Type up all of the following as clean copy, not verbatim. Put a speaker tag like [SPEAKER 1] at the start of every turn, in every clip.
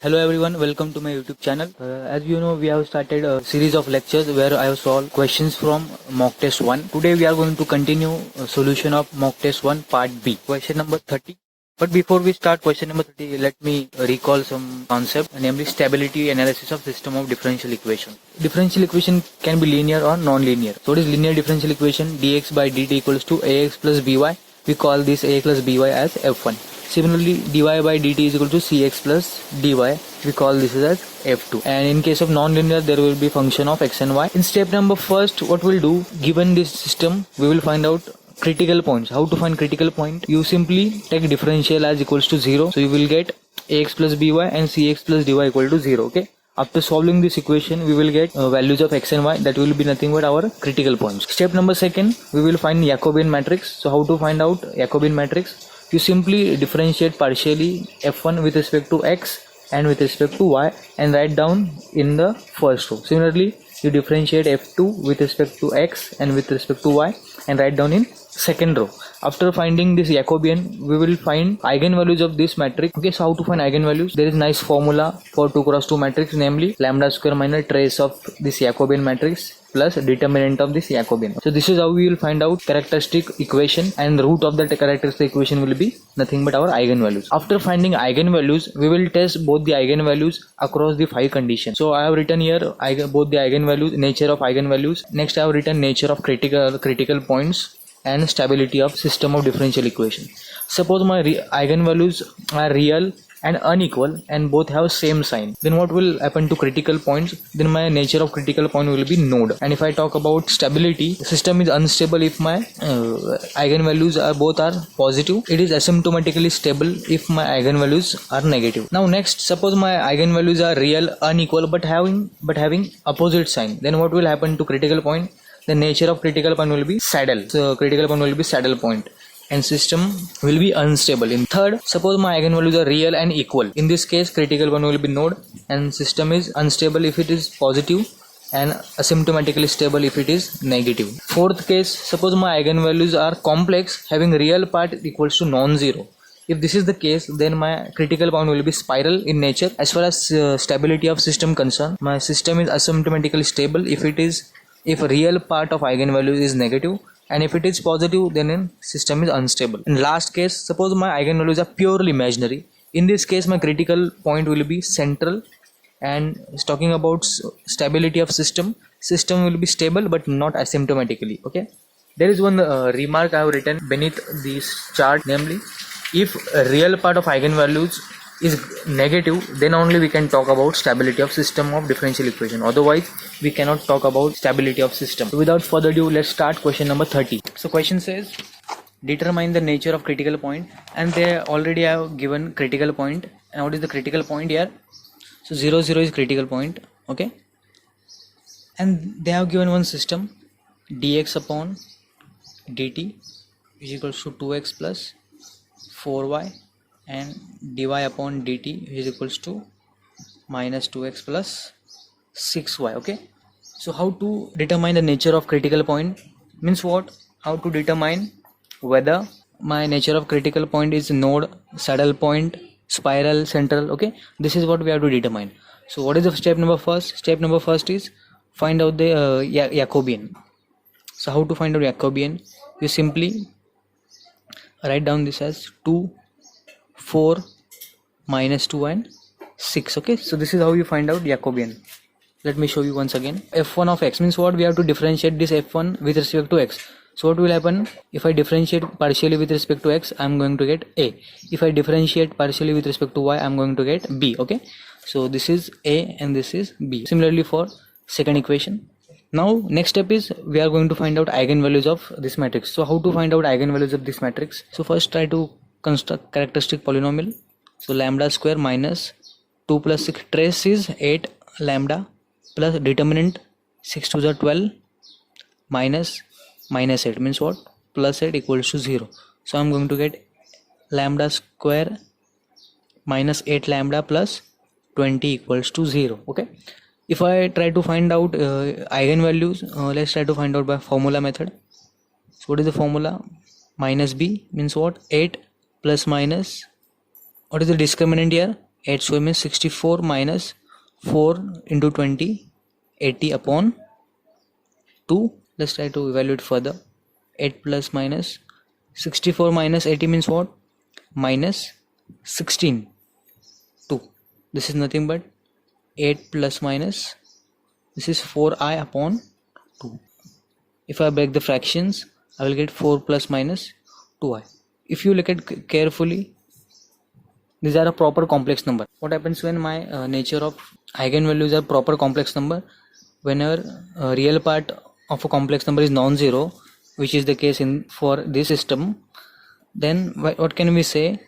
[SPEAKER 1] Hello everyone, welcome to my YouTube channel. As you know, we have started a series of lectures where I have solved questions from mock test 1. Today we are going to continue solution of mock test 1 part B, question number 30. But before we start question number 30, let me recall some concept, namely stability analysis of system of differential equation. Differential equation can be linear or non-linear. So what is linear differential equation? Dx by dt equals to ax plus by. We call this ax plus by as f1. Similarly, dy by dt is equal to cx plus dy. We call this as f2. And in case of non-linear, there will be function of x and y. In step number first, what we'll do, given this system, we will find out critical points. How to find critical point? You simply take differential as equals to 0. So you will get ax plus by and cx plus dy equal to 0. Okay. After solving this equation, we will get values of x and y. That will be nothing but our critical points. Step number second, we will find Jacobian matrix. So how to find out Jacobian matrix? You simply differentiate partially f1 with respect to x and with respect to y and write down in the first row. Similarly, you differentiate f2 with respect to x and with respect to y and write down in second row. After finding this Jacobian, we will find eigenvalues of this matrix. Okay, so how to find eigenvalues? There is nice formula for 2 cross 2 matrix, namely lambda square minus trace of this Jacobian matrix plus determinant of this Jacobian. So this is how we will find out characteristic equation, and the root of that characteristic equation will be nothing but our eigenvalues. After finding eigenvalues, we will test both the eigenvalues across the 5 conditions. So I have written here both the eigenvalues, nature of eigenvalues. Next I have written nature of critical points and stability of system of differential equation. Suppose my eigenvalues are real and unequal and both have same sign, then what will happen to critical points? Then my nature of critical point will be node. And if I talk about stability, the system is unstable if my eigenvalues are both are positive. It is asymptomatically stable if my eigenvalues are negative. Now next, suppose my eigenvalues are real unequal but having opposite sign, then what will happen to critical point? The nature of critical point will be saddle. So critical point will be saddle point and system will be unstable. In third, suppose my eigenvalues are real and equal. In this case, critical point will be node and system is unstable if it is positive and asymptomatically stable if it is negative. Fourth case, suppose my eigenvalues are complex having real part equals to non-zero. If this is the case, then my critical point will be spiral in nature. As far as stability of system concerned, my system is asymptomatically stable if a real part of eigenvalue is negative, and if it is positive, then system is unstable. In last case, suppose my eigenvalues are purely imaginary. In this case, my critical point will be central, and talking about stability of system will be stable but not asymptomatically. Okay, there is one remark I have written beneath this chart, namely if a real part of eigenvalues is negative, then only we can talk about stability of system of differential equation. Otherwise, we cannot talk about stability of system. So without further ado, let's start question number 30. So question says, determine the nature of critical point, and they already have given critical point. And what is the critical point here? So 0, 0 is critical point. Okay, and they have given one system, dx upon dt is equals to 2x plus 4y and dy upon dt is equals to minus 2x plus 6y. Okay, so how to determine the nature of critical point means what? How to determine whether my nature of critical point is node, saddle point, spiral, central. Okay, this is what we have to determine. So what is the step number first? Step number first is find out the Jacobian. So how to find out Jacobian? You simply write down this as 2, 4, minus 2 and 6. Okay, so this is how you find out Jacobian. Let me show you once again. f1 of x means what? We have to differentiate this f1 with respect to x. So what will happen? If I differentiate partially with respect to x, I am going to get a. If I differentiate partially with respect to y, I am going to get b. Okay, so this is a and this is b. Similarly for second equation. Now next step is we are going to find out eigenvalues of this matrix. So how to find out eigenvalues of this matrix? So first try to construct characteristic polynomial. So lambda square minus 2 plus 6, trace is 8 lambda plus determinant 6 to the 12 minus 8 means what? Plus 8 equals to 0. So I'm going to get lambda square minus 8 lambda plus 20 equals to 0. Okay, if I try to find out eigenvalues, let's try to find out by formula method. So what is the formula? Minus b means what? 8 plus minus, what is the discriminant here? 8 square means 64 minus 4 into 20, 80 upon 2. Let's try to evaluate further. 8 plus minus 64 minus 80 means what? Minus 16. 2. This is nothing but 8 plus minus, this is 4i upon 2. If I break the fractions, I will get 4 plus minus 2i. If you look at carefully, these are a proper complex number. What happens when my nature of eigenvalues are proper complex number? Whenever real part of a complex number is non-zero, which is the case in for this system, then what can we say?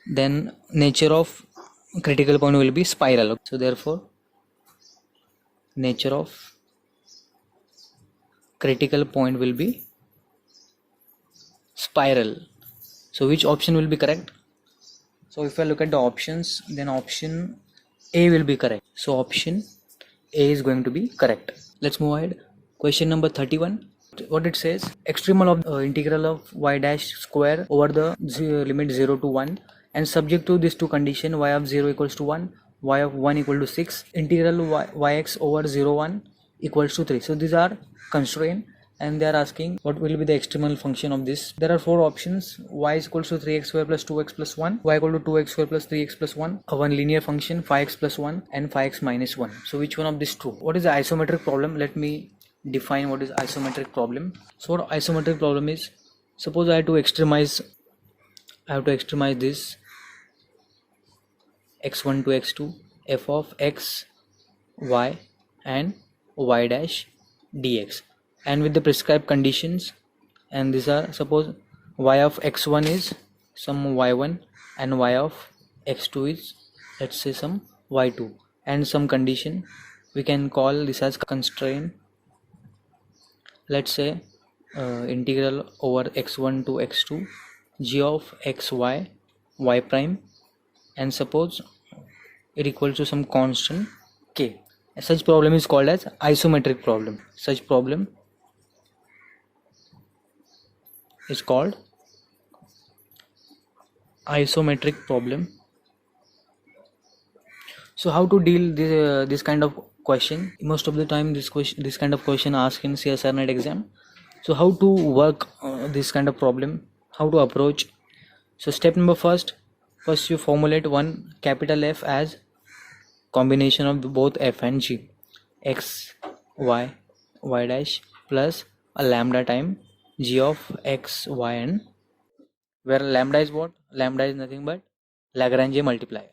[SPEAKER 1] Then nature of critical point will be spiral. So therefore, nature of critical point will be spiral. So which option will be correct? So if I look at the options, then option A will be correct. So option A is going to be correct. Let's move ahead. Question number 31. What it says, extremal of integral of y dash square over the limit 0 to 1, and subject to these two conditions, y of 0 equals to 1, y of 1 equal to 6, integral yx over 0 1 equals to 3. So these are constraint, and they are asking what will be the extremal function of this. There are four options: y is equals to 3x square plus 2x plus 1, y equal to 2x square plus 3x plus 1, one linear function 5x plus 1, and 5x minus 1. So which one of these true? What is the isometric problem? Let me define what is isometric problem. So what isometric problem is, suppose I have to extremize this x1 to x2 f of x, y and y dash dx, and with the prescribed conditions, and these are, suppose y of x1 is some y1 and y of x2 is, let's say, some y2, and some condition, we can call this as constraint. Let's say integral over x1 to x2 g of xy y prime, and suppose it equals to some constant k. Such problem is called as isometric problem. Such problem is called isometric problem. So how to deal this kind of question? Most of the time this kind of question asked in CSR NET exam. So how to work this kind of problem, how to approach? So step number first you formulate one capital F as combination of both f and g, x y y dash plus a lambda time g of x y n, where lambda is what? Lambda is nothing but Lagrange multiplier.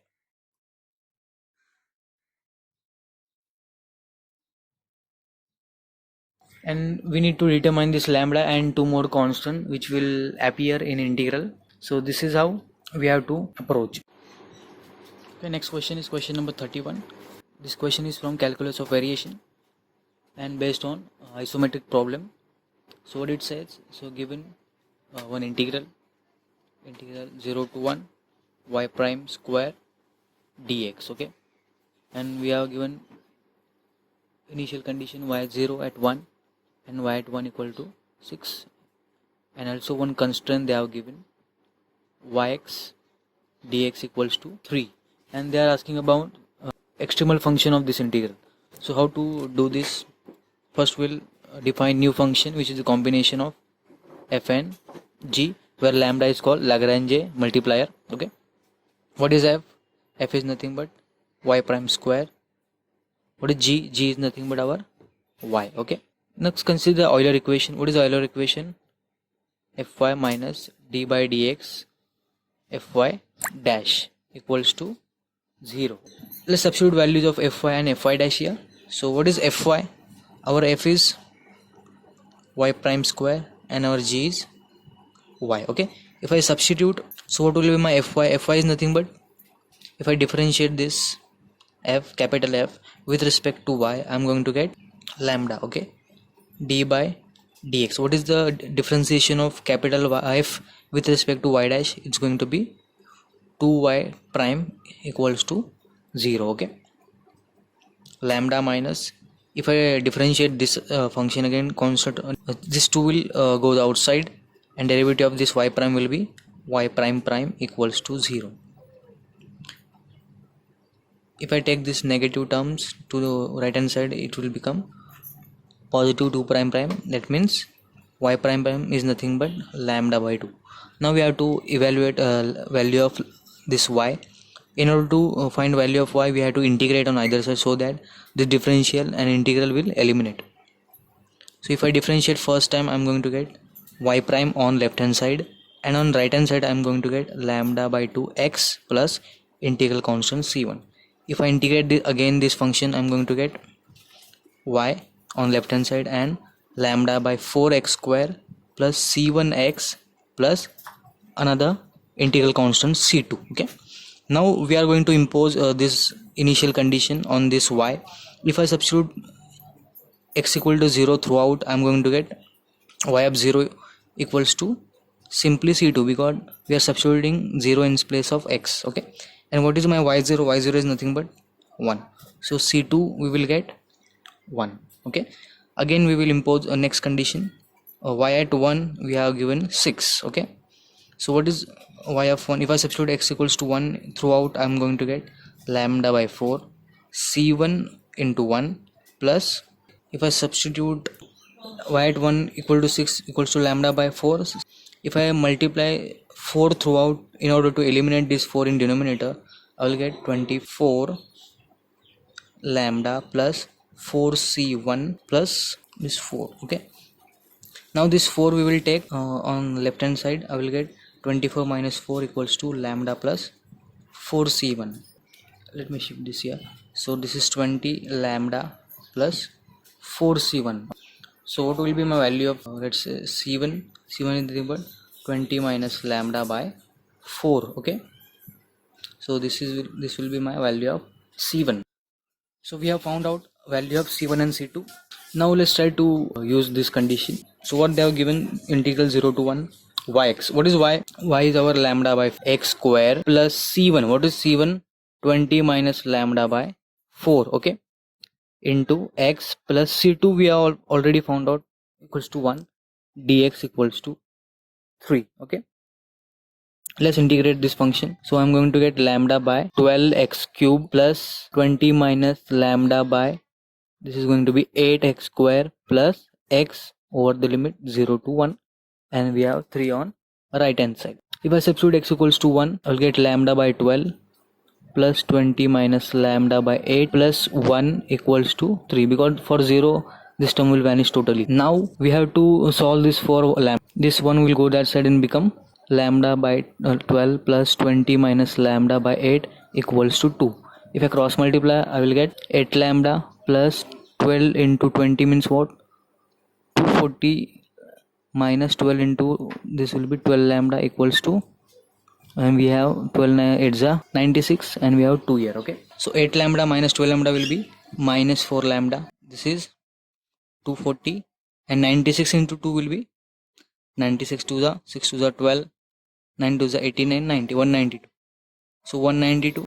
[SPEAKER 1] And we need to determine this lambda and two more constant which will appear in integral. So this is how we have to approach. Okay, next question is question number 31. This question is from calculus of variation and based on isometric problem. So what it says, so given one integral 0 to 1 y prime square dx, okay, and we have given initial condition y 0 at 1 and y at 1 equal to 6, and also one constraint they have given, yx dx equals to 3, and they are asking about extremal function of this integral. So how to do this? First we'll define new function which is the combination of f and g, where lambda is called Lagrange multiplier. Okay, what is f? F is nothing but y prime square. What is g? G is nothing but our y. Okay, next consider the Euler equation. What is the Euler equation? Fy minus d by dx fy dash equals to 0. Let's substitute values of fy and fy dash here. So what is fy? Our f is y prime square and our g is y. Okay, if I substitute, so what will be my fy? Fy is nothing but, if I differentiate this f, capital F, with respect to y, I'm going to get lambda. Okay, d by dx. What is the differentiation of capital F with respect to y dash? It's going to be 2y prime equals to 0. Okay, lambda minus, if I differentiate this function again, constant, this 2 will go outside, and derivative of this y prime will be y prime prime equals to 0. if I take this negative terms to the right hand side, it will become positive 2 prime prime. That means y prime prime is nothing but lambda by 2. Now we have to evaluate value of this y. In order to find value of y, we have to integrate on either side so that the differential and integral will eliminate. So if I differentiate first time, I'm going to get y prime on left hand side, and on right hand side I'm going to get lambda by 2x plus integral constant c1. If I integrate again this function, I'm going to get y on left hand side and lambda by 4x square plus c1x plus another integral constant c2. Okay, now we are going to impose this initial condition on this y. If I substitute x equal to 0 throughout, I'm going to get y of 0 equals to simply c2, because we are substituting 0 in place of x. Okay, and what is my y0? Y0 is nothing but 1, so c2 we will get 1. Okay, again we will impose a next condition. Y at 1 we have given 6. Okay, so what is y of 1? If I substitute x equals to 1 throughout, I'm going to get lambda by 4 c1 into 1 plus, if I substitute y at 1 equal to 6 equals to lambda by 4, if I multiply 4 throughout in order to eliminate this 4 in denominator, I will get 24 lambda plus 4c1 plus this 4. Okay, now this 4 we will take on left hand side. I will get 24 minus 4 equals to lambda plus 4c1. Let me shift this here. So this is 20 lambda plus 4c1. So what will be my value of let's say c1? C1 is nothing but 20 minus lambda by 4. Okay, so this will be my value of c1. So we have found out value of c1 and c2. Now let's try to use this condition. So what they have given, integral 0 to 1 yx. What is y? Y is our lambda by x square plus c1. What is c1? 20 minus lambda by 4. Okay, into x plus c2 we have already found out equals to 1, dx equals to 3. Okay, let's integrate this function. So I'm going to get lambda by 12x cube plus 20 minus lambda by, this is going to be 8x square plus x over the limit 0 to 1, and we have 3 on right hand side. If I substitute x equals to 1, I'll get lambda by 12 plus 20 minus lambda by 8 plus 1 equals to 3, because for 0 this term will vanish totally. Now we have to solve this for lambda. This one will go that side and become lambda by 12 plus 20 minus lambda by 8 equals to 2. If I cross multiply, I will get 8 lambda plus 12 into 20 means what? 240 minus 12 into this will be 12 lambda equals to, and we have 12 8s are 96, and we have 2 here. Okay, so 8 lambda minus 12 lambda will be minus 4 lambda. This is 240, and 96 into 2 will be 96 to the 6 to the 12, 9 to the 89, 90, 192. So 192,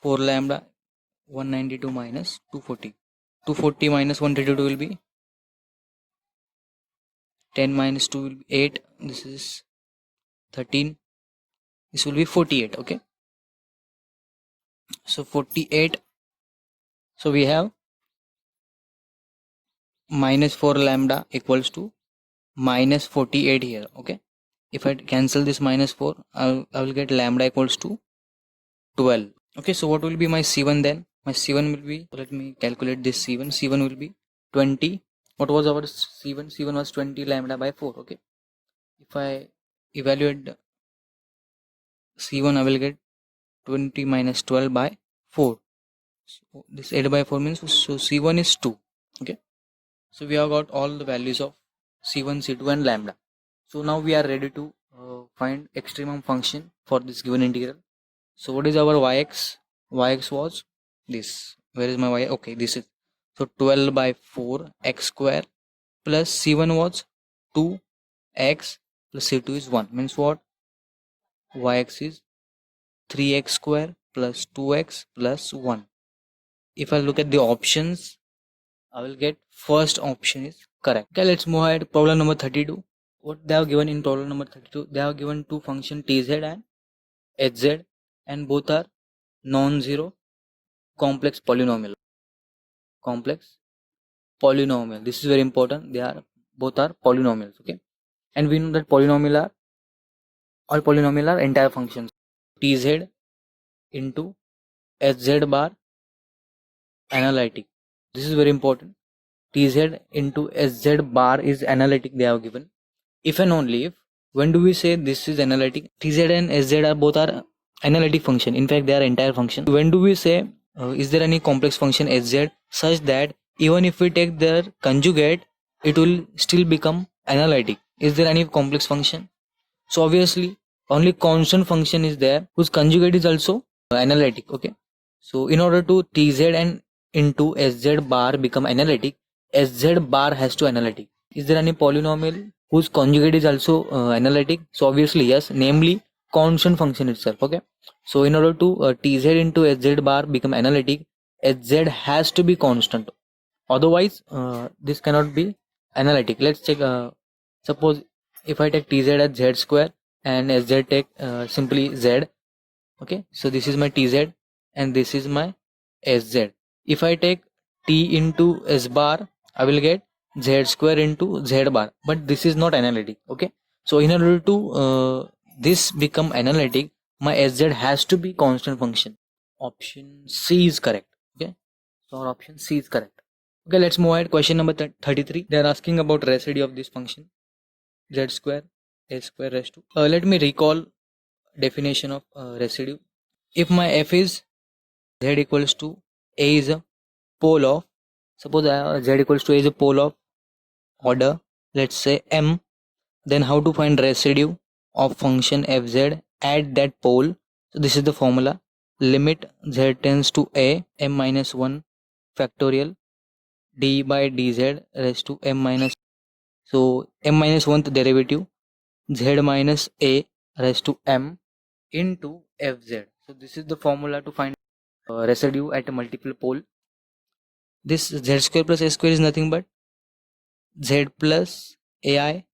[SPEAKER 1] 4 lambda, 192 minus 240. 240 minus 132 will be 10 minus 2 will be 8. This is 13. This will be 48. Okay, so 48. So we have minus 4 lambda equals to minus 48 here. Okay, if I cancel this minus 4, I will get lambda equals to 12. Okay, so what will be my c1 then? My c1 will be, let me calculate this c1. C1 will be 20. What was our c1? C1 was 20 lambda by 4. Okay, if I evaluate c1, I will get 20 minus 12 by 4. So this 8 by 4 means, so c1 is 2. Okay, so we have got all the values of c1, c2 and lambda. So now we are ready to find extremum function for this given integral. So what is our yx? Yx was this. Where is my y? Okay, this is, so 12 by 4 x square plus c1 was 2 x plus c2 is 1, means what? Yx is 3x square plus 2x plus 1. If I look at the options, I will get first option is correct. Okay, let's move ahead. Problem number 32. What they have given in problem number 32? They have given two function tz and hz, and both are non-zero complex polynomial. Complex polynomial. This is very important. They are both are polynomials. Okay, and we know that all polynomial are entire functions. Tz into sz bar analytic. This is very important. Tz into sz bar is analytic. They have given. If and only if, when do we say this is analytic? Tz and sz are both are analytic function. In fact, they are entire function. When do we say is there any complex function sz such that even if we take their conjugate, it will still become analytic? Is there any complex function? So obviously, only constant function is there whose conjugate is also analytic. Okay. So in order to tz and into sz bar become analytic, sz bar has to analytic. Is there any polynomial whose conjugate is also analytic? So obviously yes, namely constant function itself. Okay. So in order to tz into sz bar become analytic, sz has to be constant. Otherwise, this cannot be analytic. Let's check. Suppose if I take tz as z square and sz take simply z. Okay. So this is my tz and this is my sz. If I take t into s bar, I will get z square into z bar, but this is not analytic. Okay. So in order to this become analytic, my sz has to be constant function. Option C is correct. Okay. So our option C is correct. Okay, let's move ahead. Question number 33. They are asking about residue of this function z square a square raised to. Let me recall definition of residue. If my f is z equals to a is a pole of, suppose z equals to a is a pole of order, let's say m, then how to find residue of function fz at that pole? So this is the formula. Limit z tends to a m minus 1 factorial d by dz raised to m minus, so m minus 1th derivative z minus a raised to m into fz. So this is the formula to find residue at a multiple pole. This z square plus a square is nothing but z plus ai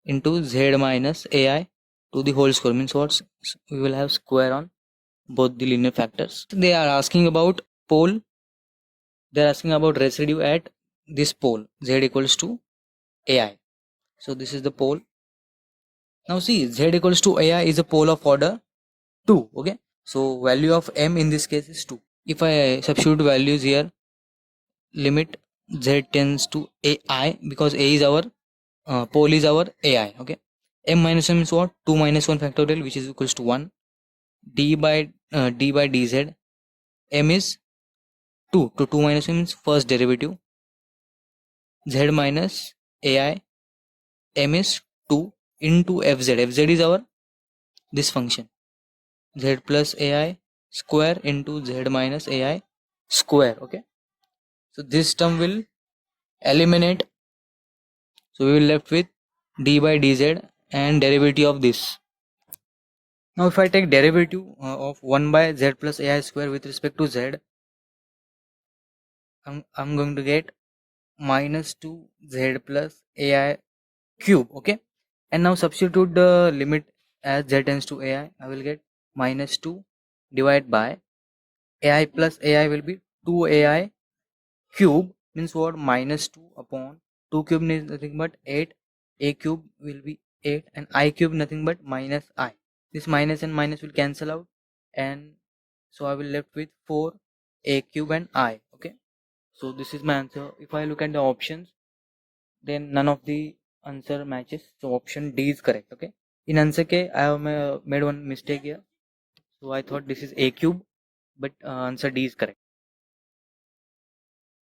[SPEAKER 1] into z minus ai to the whole square. Means what? We will have square on both the linear factors. They are asking about pole. They are asking about residue at this pole z equals to ai. So this is the pole. Now see, z equals to ai is a pole of order 2. Okay. So value of m in this case is 2. If I substitute values here, limit z tends to ai, because a is our pole is our ai. Okay. M minus 1 is what? 2 minus 1 factorial, which is equals to 1. D by dz, m is 2. To 2 minus 1 means first derivative. Z minus ai, m is 2 into fz. Fz is our this function. Z plus ai square into z minus ai square. Okay. So this term will eliminate. So we will left with d by dz and derivative of this. Now if I take derivative of 1 by z plus ai square with respect to z, I'm going to get minus 2 z plus ai cube. Okay. And now substitute the limit as z tends to ai. I will get minus 2 divided by ai plus ai will be 2 ai cube, means what? Minus 2 upon 2 cube is nothing but 8. A cube will be 8 and I cube nothing but minus I. This minus and minus will cancel out, and so I will left with 4 a cube and I. Okay. So this is my answer. If I look at the options, then none of the answer matches. So option D is correct. Okay. In answer K, I have made one mistake here. So I thought this is a cube, but answer D is correct.